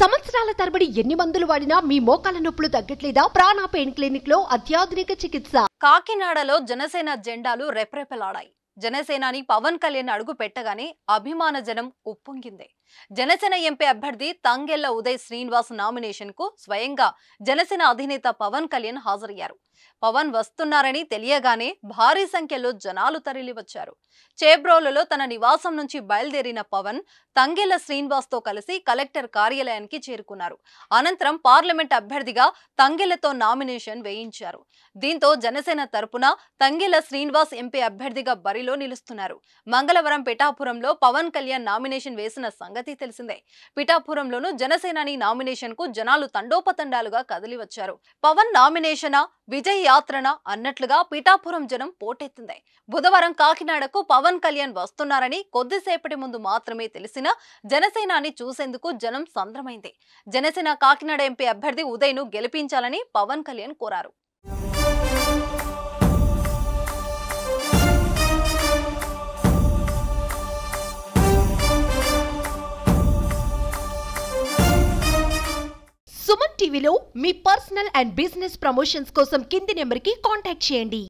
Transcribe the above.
సంవత్సరాల తరబడి ఎన్ని మందులు వాడినా మీ మోకాల నొప్పులు తగ్గట్లేదా? ప్రాణ పెయిన్ క్లినిక్ లో అత్యాధునిక చికిత్స. కాకినాడలో జనసేన జెండాలు రెపరెపలాడాయి. జనసేనాని పవన్ కళ్యాణ్ అడుగు పెట్టగానే అభిమాన జనం ఉప్పొంగింది. జనసేన ఎంపీ అభ్యర్థి తంగెళ్ల ఉదయ్ శ్రీనివాస్ నామినేషన్ కు స్వయంగా జనసేన అధినేత పవన్ కళ్యాణ్ హాజరయ్యారు. పవన్ వస్తున్నారని తెలియగానే భారీ సంఖ్యలో జనాలు తరలివచ్చారు. చేబ్రోలులో తన నివాసం నుంచి బయలుదేరిన పవన్ తంగెళ్ల శ్రీనివాస్ తో కలిసి కలెక్టర్ కార్యాలయానికి చేరుకున్నారు. అనంతరం పార్లమెంట్ అభ్యర్థిగా తంగెళ్లతో నామినేషన్ వేయించారు. దీంతో జనసేన తరపున తంగెళ్ల శ్రీనివాస్ ఎంపీ అభ్యర్థిగా బరిలో నిలుస్తున్నారు. మంగళవారం పిఠాపురంలో పవన్ కళ్యాణ్ నామినేషన్ వేసిన సంగతి తెలిసిందే. పిఠాపురంలోను జనసేనాని నామినేషన్ కు జనాలు తండోపతండాలుగా కదిలివచ్చారు. పవన్ నామినేషనా విజయ్ యాత్రన అన్నట్లుగా పిఠాపురం జనం పోటెత్తింది. బుధవారం కాకినాడకు పవన్ కళ్యాణ్ వస్తున్నారని కొద్దిసేపటి ముందు మాత్రమే తెలిసిన జనసేనాని చూసేందుకు జనం సంద్రమైంది. జనసేన కాకినాడ ఎంపీ అభ్యర్థి ఉదయ్ ను గెలిపించాలని పవన్ కళ్యాణ్ కోరారు. సుమన్ టీవీలో మీ పర్సనల్ అండ్ బిజినెస్ ప్రమోషన్స్ కోసం కింది నెంబర్కి కాంటాక్ట్ చేయండి.